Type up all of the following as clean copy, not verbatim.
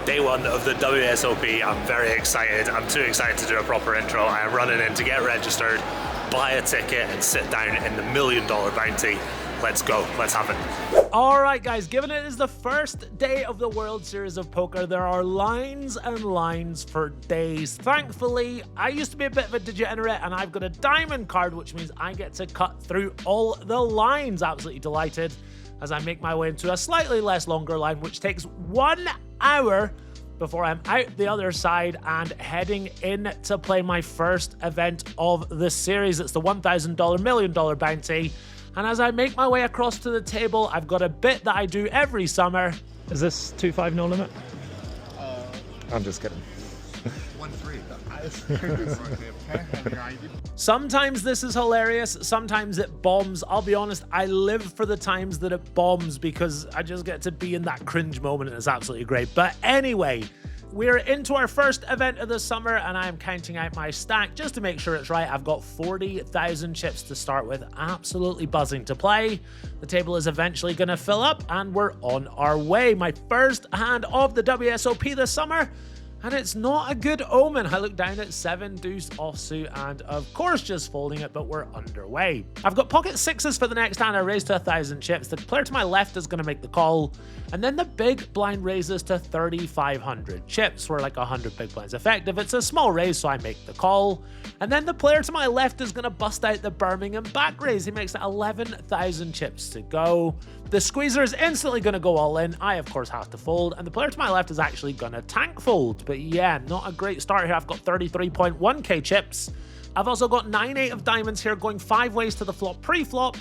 Day one of the WSOP. I'm very excited. I'm too excited to do a proper intro. I am running in to get registered, buy a ticket, and sit down in the $1 million bounty. Let's go. Let's have it. All right, guys, given it is the first day of the World Series of Poker, there are lines and lines for days. Thankfully, I used to be a bit of a degenerate, and I've got a diamond card, which means I get to cut through all the lines. Absolutely delighted as I make my way into a slightly less longer line, which takes 1 hour before I'm out the other side and heading in to play my first event of the series. It's the $1,000 $1 million bounty. And as I make my way across to the table, I've got a bit that I do every summer. Is this 2-5 no limit? I'm just kidding. 1-3. Sometimes this is hilarious, sometimes it bombs. I'll be honest, I live for the times that it bombs because I just get to be in that cringe moment and it's absolutely great. But anyway, we're into our first event of the summer and I'm counting out my stack just to make sure it's right. I've got 40,000 chips to start with, absolutely buzzing to play. The table is eventually going to fill up and we're on our way. My first hand of the WSOP this summer. And it's not a good omen. I look down at 7 deuce offsuit and of course just folding it, but we're underway. I've got pocket sixes for the next hand. I raise to 1,000 chips. The player to my left is going to make the call. And then the big blind raises to 3,500 chips. We're like 100 big blinds effective. It's a small raise, so I make the call. And then the player to my left is going to bust out the Birmingham back raise. He makes it 11,000 chips to go. The squeezer is instantly going to go all in. I, of course, have to fold. And the player to my left is actually going to tank fold. But yeah, not a great start here. I've got 33.1k chips. I've also got 9-8 of diamonds here, going 5 ways to the flop pre-flop.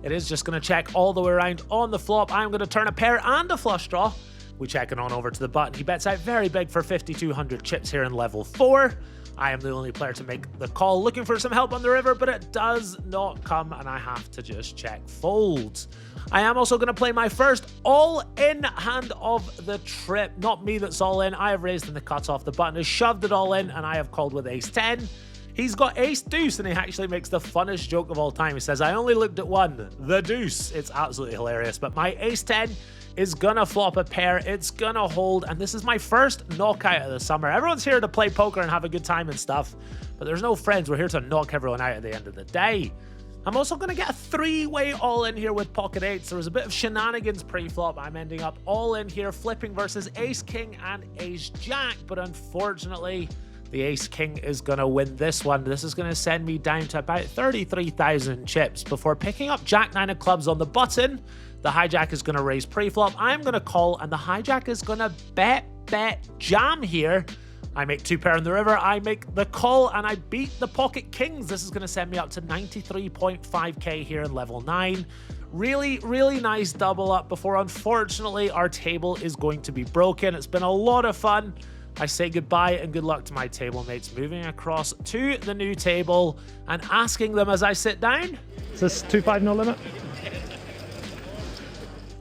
It is just going to check all the way around on the flop. I'm going to turn a pair and a flush draw. We check it on over to the button. He bets out very big for 5,200 chips here in level 4. I am the only player to make the call, looking for some help on the river, but it does not come, and I have to just check fold. I am also going to play my first all-in hand of the trip. Not me that's all in. I have raised in the cutoff. The button has shoved it all in, and I have called with ace-10. He's got ace-deuce, and he actually makes the funnest joke of all time. He says, I only looked at one, the deuce. It's absolutely hilarious, but my ace-10 is gonna flop a pair. It's gonna hold, and this is my first knockout of the summer. Everyone's here to play poker and have a good time and stuff, but there's no friends. We're here to knock everyone out at the end of the day. I'm also gonna get a 3-way all in here with pocket eights. There was a bit of shenanigans pre-flop. I'm ending up all in here, flipping versus ace-king and ace-jack, but unfortunately, the ace-king is gonna win this one. This is gonna send me down to about 33,000 chips before picking up jack-9 of clubs on the button. The hijack is going to raise pre-flop. I'm going to call, and the hijack is going to bet, jam here. I make 2 pair in the river. I make the call, and I beat the pocket kings. This is going to send me up to 93.5k here in level 9. Really, really nice double up before, unfortunately, our table is going to be broken. It's been a lot of fun. I say goodbye and good luck to my table mates, moving across to the new table and asking them as I sit down. Is this 2-5 no limit?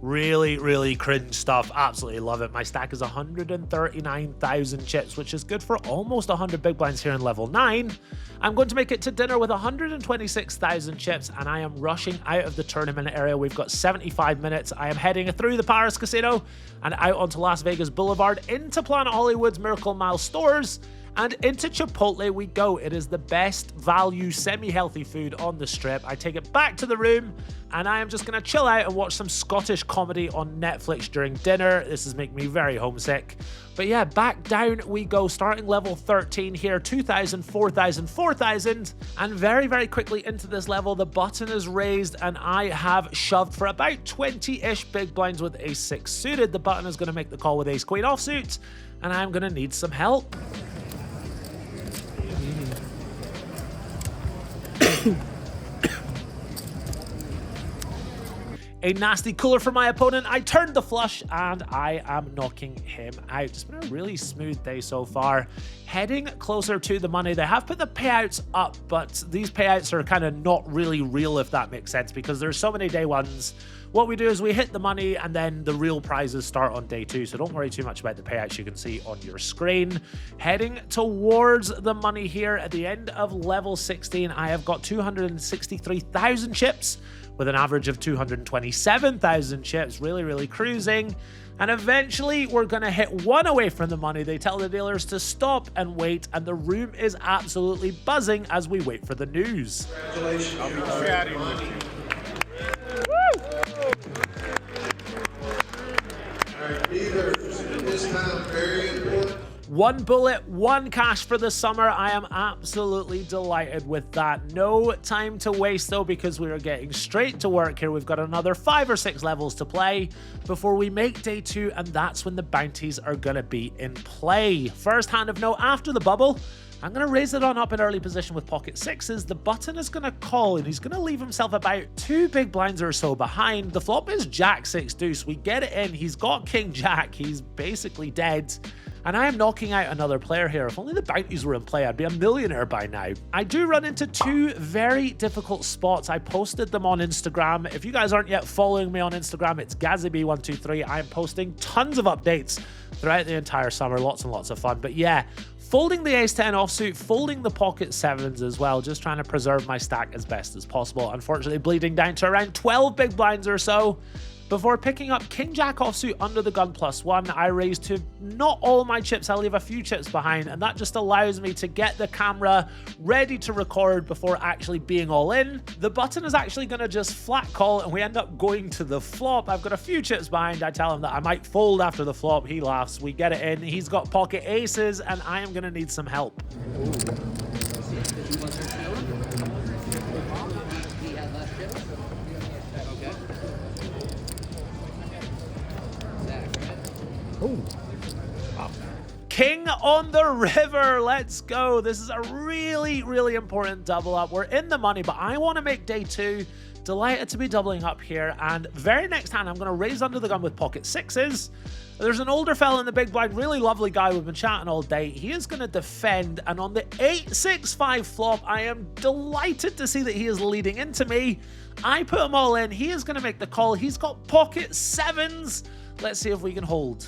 Really, really cringe stuff. Absolutely love it. My stack is 139,000 chips, which is good for almost 100 big blinds here in level 9. I'm going to make it to dinner with 126,000 chips, and I am rushing out of the tournament area. We've got 75 minutes. I am heading through the Paris Casino and out onto Las Vegas Boulevard, into Planet Hollywood's Miracle Mile stores, and into Chipotle we go. It is the best value semi-healthy food on the strip. I take it back to the room and I am just going to chill out and watch some Scottish comedy on Netflix during dinner. This is making me very homesick. But yeah, back down we go, starting level 13 here, 2,000, 4,000, 4,000, and very, very quickly into this level, the button is raised and I have shoved for about 20-ish big blinds with ace-6 suited. The button is going to make the call with ace-queen offsuit, and I'm going to need some help. A nasty cooler for my opponent. I turned the flush and I am knocking him out. It's been a really smooth day so far. Heading closer to the money. They have put the payouts up, but these payouts are kind of not really real, if that makes sense, because there's so many day ones. What we do is we hit the money and then the real prizes start on day 2, so don't worry too much about the payouts you can see on your screen. Heading towards the money here at the end of level 16, I have got 263,000 chips with an average of 227,000 chips. Really, really cruising. And eventually, we're going to hit one away from the money. They tell the dealers to stop and wait, and the room is absolutely buzzing as we wait for the news. Congratulations. I'll be chatting with you. All right, dealers, at this time, very important. One bullet, one cash for the summer. I am absolutely delighted with that. No time to waste though, because we are getting straight to work here. We've got another 5 or 6 levels to play before we make day 2, and that's when the bounties are gonna be in play. First hand of note, after the bubble, I'm going to raise it on up in early position with pocket 6s. The button is going to call, and he's going to leave himself about 2 big blinds or so behind. The flop is Jack 6 deuce. We get it in. He's got King Jack. He's basically dead. And I am knocking out another player here. If only the bounties were in play, I'd be a millionaire by now. I do run into 2 very difficult spots. I posted them on Instagram. If you guys aren't yet following me on Instagram, it's Gazzyb123. I am posting tons of updates throughout the entire summer. Lots and lots of fun. But yeah, folding the ace-10 offsuit, folding the pocket 7s as well, just trying to preserve my stack as best as possible. Unfortunately, bleeding down to around 12 big blinds or so. Before picking up King Jack offsuit under the gun +1, I raise to not all my chips. I leave a few chips behind, and that just allows me to get the camera ready to record before actually being all in. The button is actually going to just flat call, and we end up going to the flop. I've got a few chips behind. I tell him that I might fold after the flop. He laughs. We get it in. He's got pocket aces, and I am going to need some help. Ooh. Wow. King on the river, let's go. This is a really, really important double up. We're in the money, but I want to make day 2. Delighted to be doubling up here, and very next hand, I'm going to raise under the gun with pocket 6s. There's an older fella in the big blind, really lovely guy. We've been chatting all day. He is going to defend, and on the 8-6-5 flop, I am delighted to see that he is leading into me. I put him all in. He is going to make the call. He's got pocket 7s. Let's see if we can hold.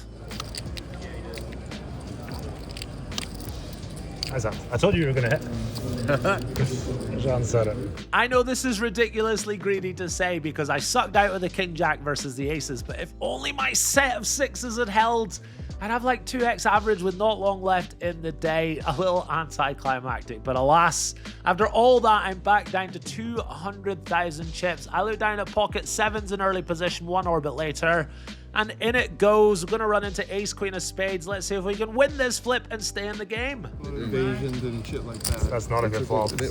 I told you you were going to hit. John said it. I know this is ridiculously greedy to say because I sucked out with the King Jack versus the aces, but if only my set of 6s had held, I'd have like 2x average with not long left in the day. A little anticlimactic, but alas, after all that, I'm back down to 200,000 chips. I look down at pocket 7s in early position, 1 orbit later. And in it goes. We're going to run into ace, queen of spades. Let's see if we can win this flip and stay in the game. Evasions and shit like that. That's not a good flop. Get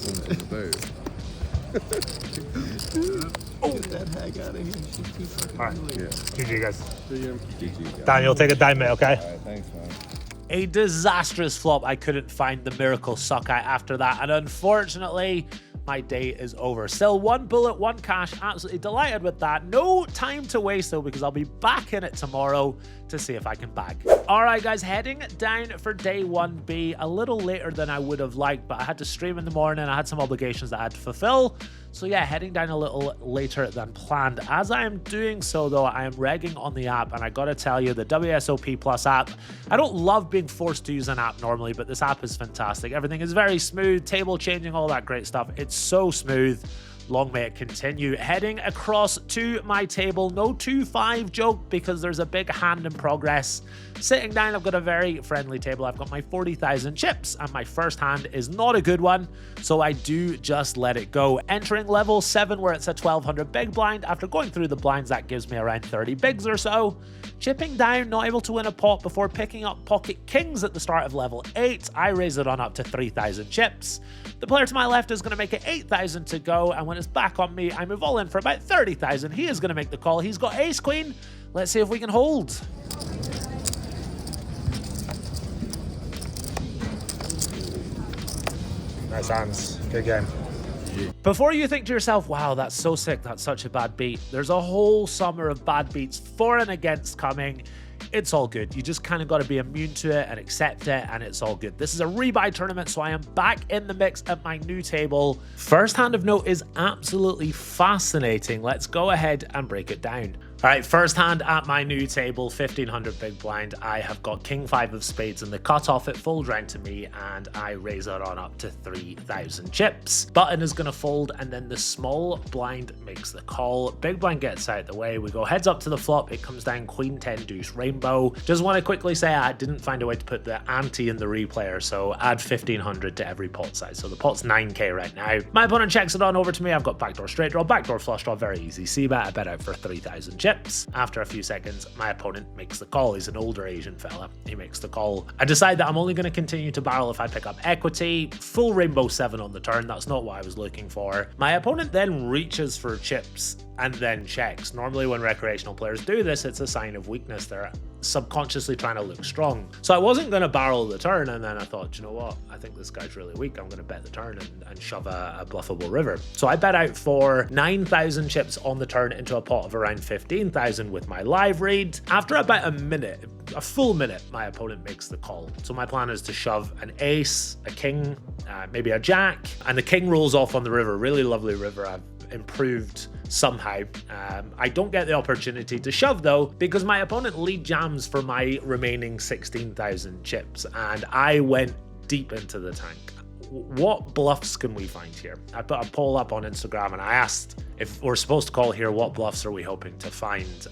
that hag out of here. She's too fucking All right. ugly. GG, guys. GG. Daniel, take a dime, mate, okay? All right, thanks, man. A disastrous flop. I couldn't find the miracle suck out after that. And unfortunately, my day is over. Still 1 bullet, 1 cash. Absolutely delighted with that. No time to waste though, because I'll be back in it tomorrow to see if I can bag. All right, guys, heading down for day 1B. A little later than I would have liked, but I had to stream in the morning. I had some obligations that I had to fulfill. So yeah, heading down a little later than planned. As I am doing so though, I am regging on the app, and I gotta tell you, the WSOP Plus app, I don't love being forced to use an app normally, but this app is fantastic. Everything is very smooth, table changing, all that great stuff. It's so smooth. Long may it continue. Heading across to my table. No 2-5 joke because there's a big hand in progress. Sitting down, I've got a very friendly table. I've got my 40,000 chips, and my first hand is not a good one, so I do just let it go. Entering level 7, where it's a 1200 big blind. After going through the blinds, that gives me around 30 bigs or so. Chipping down, not able to win a pot before picking up pocket kings at the start of level 8. I raise it on up to 3,000 chips. The player to my left is going to make it 8,000 to go, and when it's back on me, I move all in for about 30,000. He is going to make the call. He's got ace queen. Let's see if we can hold. Nice hands. Good game. Before you think to yourself, wow, that's so sick, that's such a bad beat, there's a whole summer of bad beats for and against coming. It's all good. You just kind of got to be immune to it and accept it, and it's all good. This is a rebuy tournament, so I am back in the mix at my new table. First hand of note is absolutely fascinating. Let's go ahead and break it down. All right, first hand at my new table, 1500 big blind. I have got king 5 of spades in the cutoff. It folds round to me and I raise it on up to 3000 chips. Button is going to fold and then the small blind makes the call. Big blind gets out of the way. We go heads up to the flop. It comes down queen 10 deuce rainbow. Just want to quickly say I didn't find a way to put the ante in the replayer, so add 1500 to every pot size. So the pot's 9k right now. My opponent checks it on over to me. I've got backdoor straight draw, backdoor flush draw, very easy c-bet. I bet out for 3000 chips. After a few seconds, my opponent makes the call. He's an older Asian fella. He makes the call. I decide that I'm only going to continue to barrel if I pick up equity. Full rainbow 7 on the turn. That's not what I was looking for. My opponent then reaches for chips and then checks. Normally when recreational players do this, it's a sign of weakness. They're subconsciously trying to look strong. So I wasn't going to barrel the turn, and then I thought, you know what, I think this guy's really weak. I'm going to bet the turn and shove a bluffable river. So I bet out for 9,000 chips on the turn into a pot of around 15,000 with my live read. After about a full minute, my opponent makes the call. So my plan is to shove an ace, a king, maybe a jack, and the king rolls off on the river. Really lovely river. I've improved somehow. I don't get the opportunity to shove though, because my opponent lead jams for my remaining 16,000 chips, and I went deep into the tank. What bluffs can we find here? I put a poll up on Instagram and I asked if we're supposed to call here, what bluffs are we hoping to find?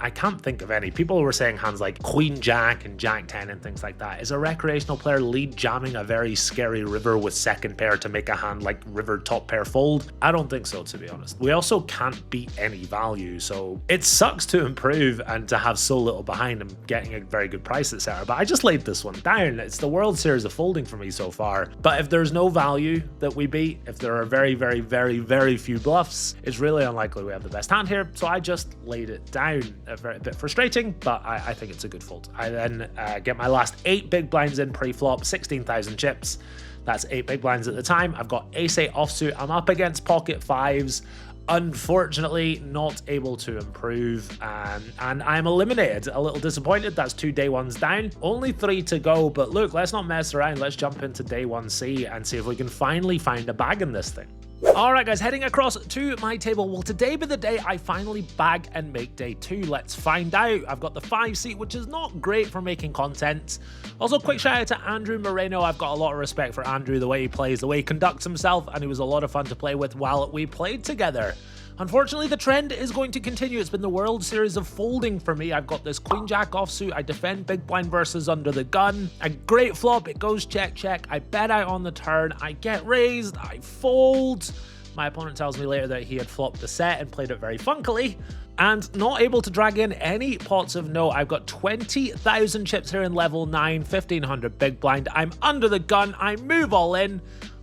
I can't think of any. People were saying hands like Queen Jack and Jack 10 and things like that. Is a recreational player lead jamming a very scary river with second pair to make a hand like river top pair fold? I don't think so, to be honest. We also can't beat any value, so it sucks to improve and to have so little behind and getting a very good price, etc. But I just laid this one down. It's the World Series of folding for me so far. But if there's no value that we beat, if there are very, very, very, very few bluffs, it's really unlikely we have the best hand here, so I just laid it down. A bit frustrating, but I think it's a good fold. I then get my last 8 big blinds in pre-flop, 16,000 chips. That's 8 big blinds at the time. I've got ace-8 offsuit. I'm up against pocket 5s. Unfortunately, not able to improve, and I'm eliminated. A little disappointed. That's 2 day ones down. Only 3 to go, but look, let's not mess around. Let's jump into day 1C and see if we can finally find a bag in this thing. Alright guys, heading across to my table. Will today be the day I finally bag and make day 2? Let's find out. I've got the 5 seat, which is not great for making content. Also, quick shout out to Andrew Moreno. I've got a lot of respect for Andrew, the way he plays, the way he conducts himself, and he was a lot of fun to play with while we played together. Unfortunately, the trend is going to continue. It's been the World Series of folding for me. I've got this Queen Jack offsuit. I defend big blind versus under the gun. A great flop. It goes check, check. I bet out on the turn. I get raised. I fold. My opponent tells me later that he had flopped the set and played it very funkily, and not able to drag in any pots of note. I've got 20,000 chips here in level 9, 1500 big blind. I'm under the gun. I move all in.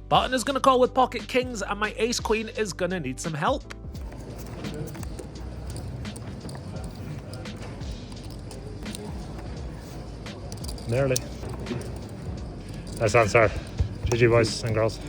Button is going to call with pocket kings, and my ace queen is going to need some help. Nearly. Nice answer. GG boys and girls.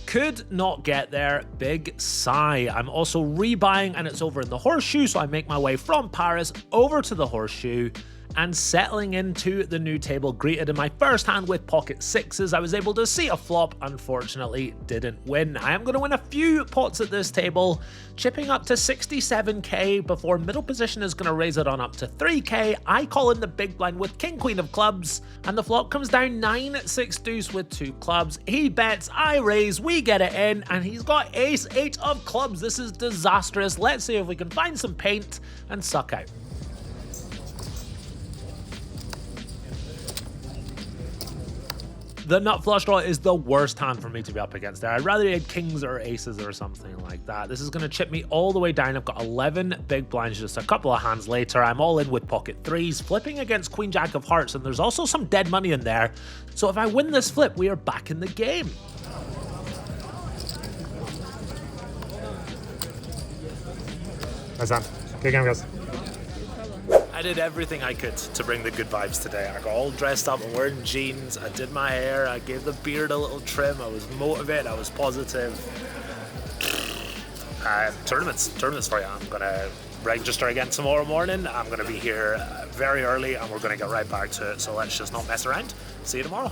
Could not get there. Big sigh. I'm also rebuying and it's over in the horseshoe, so I make my way from Paris over to the horseshoe and settling into the new table, greeted in my first hand with pocket 6s. I was able to see a flop, unfortunately didn't win. I am going to win a few pots at this table, chipping up to 67k before middle position is going to raise it on up to 3k. I call in the big blind with king queen of clubs, and the flop comes down 9-6 deuce with 2 clubs. He bets, I raise, we get it in, and he's got ace-8 of clubs. This is disastrous. Let's see if we can find some paint and suck out. The nut flush draw is the worst hand for me to be up against there. I'd rather he had kings or aces or something like that. This is going to chip me all the way down. I've got 11 big blinds just a couple of hands later. I'm all in with pocket 3s, flipping against queen jack of hearts, and there's also some dead money in there. So if I win this flip, we are back in the game. Nice hand. Good game, guys. I did everything I could to bring the good vibes today. I got all dressed up and wearing jeans. I did my hair. I gave the beard a little trim. I was motivated. I was positive. Tournaments for you. I'm gonna register again tomorrow morning. I'm gonna be here very early and we're gonna get right back to it. So let's just not mess around. See you tomorrow.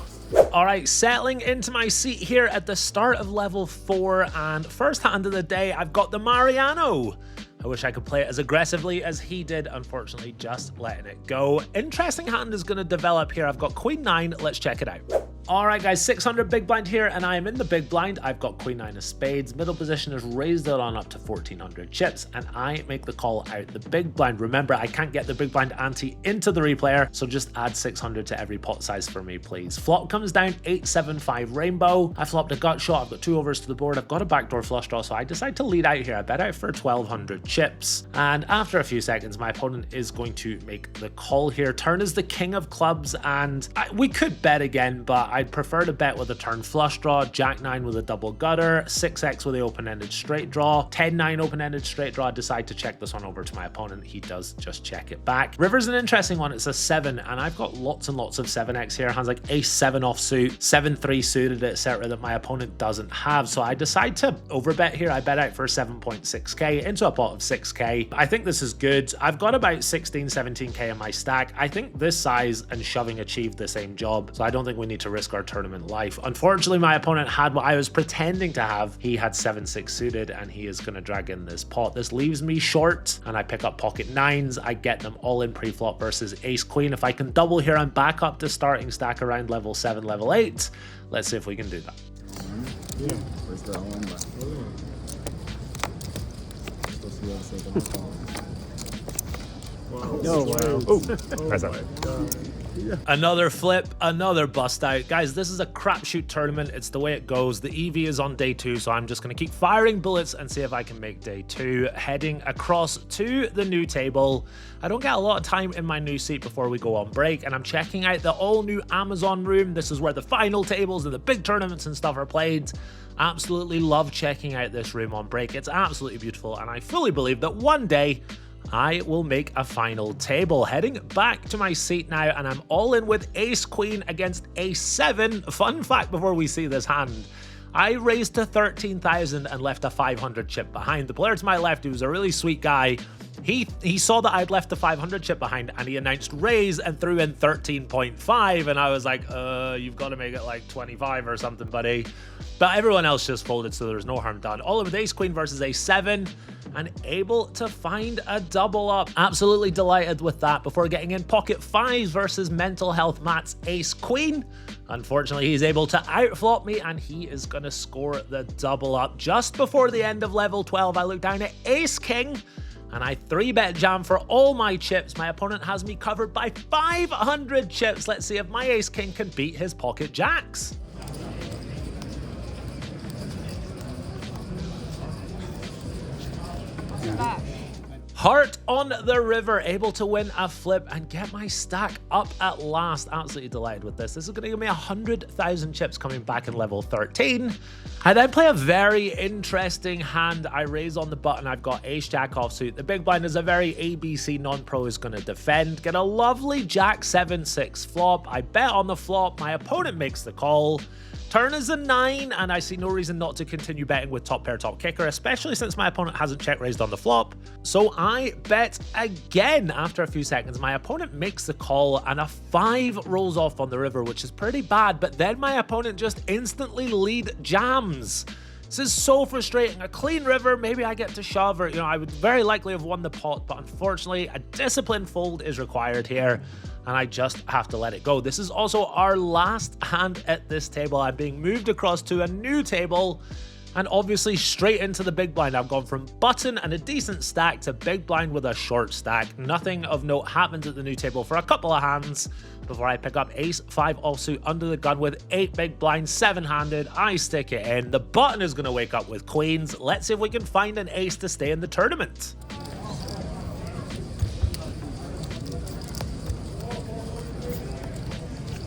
All right, settling into my seat here at the start of level 4, and first hand of the day, I've got the Mariano. I wish I could play it as aggressively as he did. Unfortunately, just letting it go. Interesting hand is going to develop here. I've got Queen 9. Let's check it out. All right, guys, 600 big blind here, and I am in the big blind. I've got Queen 9 of spades. Middle position is raised it on up to 1400 chips, and I make the call out the big blind. Remember, I can't get the big blind ante into the replayer, so just add 600 to every pot size for me, please. Flop comes down 875 rainbow. I flopped a gut shot. I've got 2 overs to the board. I've got a backdoor flush draw, so I decide to lead out here. I bet out for 1200 chips, and after a few seconds, my opponent is going to make the call here. Turn is the king of clubs, and we could bet again, but I'd prefer to bet with a turn flush draw, Jack 9 with a double gutter, 6x with the open-ended straight draw, 10-9 open-ended straight draw. I decide to check this one over to my opponent. He does just check it back. River's an interesting one. It's a 7, and I've got lots and lots of 7x here. Hands like ace 7 offsuit, 7-3 suited, etc. that my opponent doesn't have. So I decide to overbet here. I bet out for 7.6k into a pot of 6k. I think this is good. I've got about 16, 17k in my stack. I think this size and shoving achieved the same job, so I don't think we need to risk our tournament life. Unfortunately, my opponent had what I was pretending to have. He had 7-6 suited, and he is going to drag in this pot. This leaves me short, and I pick up pocket 9s. I get them all in pre-flop versus ace queen. If I can double here, I'm back up to starting stack around level 7, level 8. Let's see if we can do that. Yeah. Oh, wow. Oh, my God. Yeah. Another flip, another bust out. Guys, this is a crapshoot tournament. It's the way it goes. The EV is on day 2, so I'm just going to keep firing bullets and see if I can make day 2. Heading across to the new table. I don't get a lot of time in my new seat before we go on break, and I'm checking out the all-new Amazon room. This is where the final tables and the big tournaments and stuff are played. Absolutely love checking out this room on break. It's absolutely beautiful, and I fully believe that one day I will make a final table. Heading back to my seat now, and I'm all in with ace queen against ace 7. Fun fact before we see this hand, I raised to 13,000 and left a 500 chip behind. The player to my left, who was a really sweet guy, he saw that I'd left the 500 chip behind, and he announced raise and threw in 13.5, and I was like, you've got to make it like 25 or something, buddy. But everyone else just folded, so there's no harm done. All in with ace queen versus ace 7, and able to find a double up. Absolutely delighted with that. Before getting in pocket 5s versus mental health Matt's ace queen. Unfortunately, he's able to outflop me, and he is going to score the double up. Just before the end of level 12, I look down at ace king, and I 3-bet jam for all my chips. My opponent has me covered by 500 chips. Let's see if my ace king can beat his pocket jacks. Heart on the river, able to win a flip and get my stack up at last. Absolutely delighted with this. This is going to give me 100,000 chips coming back in level 13. I then play a very interesting hand. I raise on the button. I've got ace jack offsuit. The big blind is a very ABC non-pro is going to defend. Get a lovely jack 7-6 flop. I bet on the flop. My opponent makes the call. Turn is a 9, and I see no reason not to continue betting with top pair, top kicker, especially since my opponent hasn't check raised on the flop. So I bet again. After a few seconds, my opponent makes the call, and a 5 rolls off on the river, which is pretty bad, but then my opponent just instantly lead jams. This is so frustrating. A clean river, maybe I get to shove, or, I would very likely have won the pot, but unfortunately, a disciplined fold is required here, and I just have to let it go. This is also our last hand at this table. I'm being moved across to a new table, and obviously straight into the big blind. I've gone from button and a decent stack to big blind with a short stack. Nothing of note happens at the new table for a couple of hands before I pick up ace 5 offsuit under the gun with 8 big blinds, 7-handed. I stick it in. The button is going to wake up with queens. Let's see if we can find an ace to stay in the tournament.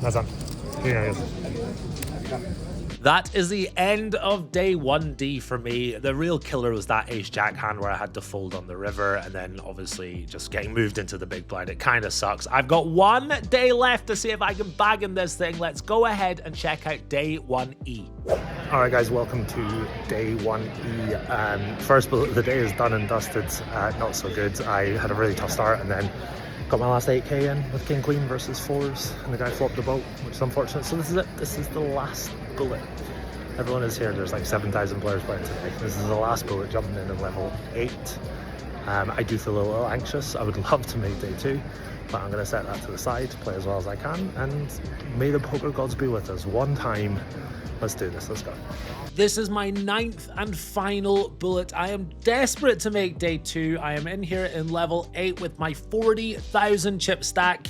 That's done. Here it is. That is the end of day 1D for me. The real killer was that ace-jack hand where I had to fold on the river, and then obviously just getting moved into the big blind. It kind of sucks. I've got 1 day left to see if I can bag in this thing. Let's go ahead and check out day 1E. All right, guys, welcome to day 1E. First bullet of the day is done and dusted. Not so good. I had a really tough start, and then got my last 8k in with king queen versus 4s, and the guy flopped the boat, which is unfortunate. So this is it. This is the last bullet. Everyone is here. There's like 7,000 players playing today. This is the last bullet, jumping in at level 8. I do feel a little anxious. I would love to make day 2, but I'm going to set that to the side, play as well as I can, and may the poker gods be with us. One time. Let's do this. Let's go. This is my 9th and final bullet. I am desperate to make day 2. I am in here in level 8 with my 40,000 chip stack.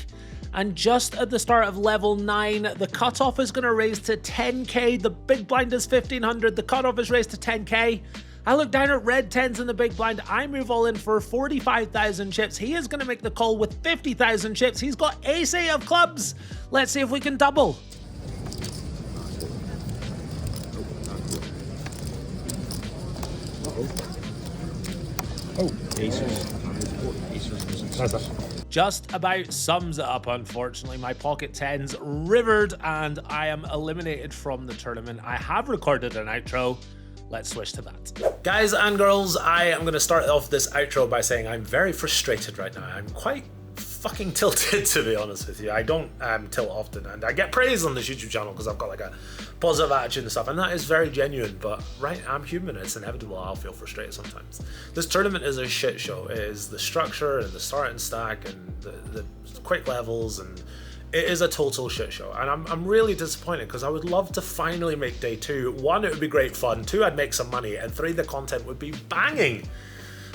And just at the start of level 9, the cutoff is going to raise to 10k. The big blind is 1500. The cutoff is raised to 10k. I look down at red 10s in the big blind. I move all in for 45,000 chips. He is going to make the call with 50,000 chips. He's got ace-8 of clubs. Let's see if we can double. Oh, aces. Just about sums it up, unfortunately. My pocket 10s rivered and I am eliminated from the tournament. I have recorded an outro. Let's switch to that. Guys and girls, I am going to start off this outro by saying I'm very frustrated right now. I'm quite fucking tilted, to be honest with you. I don't tilt often, and I get praise on this YouTube channel because I've got like a positive attitude and stuff, and that is very genuine, but right, I'm human. It's inevitable. I'll feel frustrated sometimes. This tournament is a shit show. It is the structure and the starting stack and the quick levels, and it is a total shit show, and I'm really disappointed because I would love to finally make day 2. 1, it would be great fun. 2, I'd make some money, and 3, the content would be banging.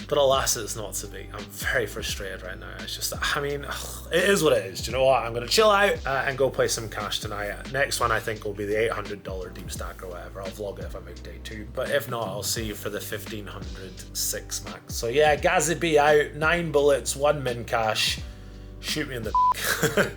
But alas, it's not to be. I'm very frustrated right now. It's just, I mean, it is what it is. Do you know what? I'm going to chill out and go play some cash tonight. Next one, I think, will be the $800 deep stack or whatever. I'll vlog it if I make day 2. But if not, I'll see you for the 1506 max. So yeah, Gazzy B out. 9 bullets, 1 min cash. Shoot me in the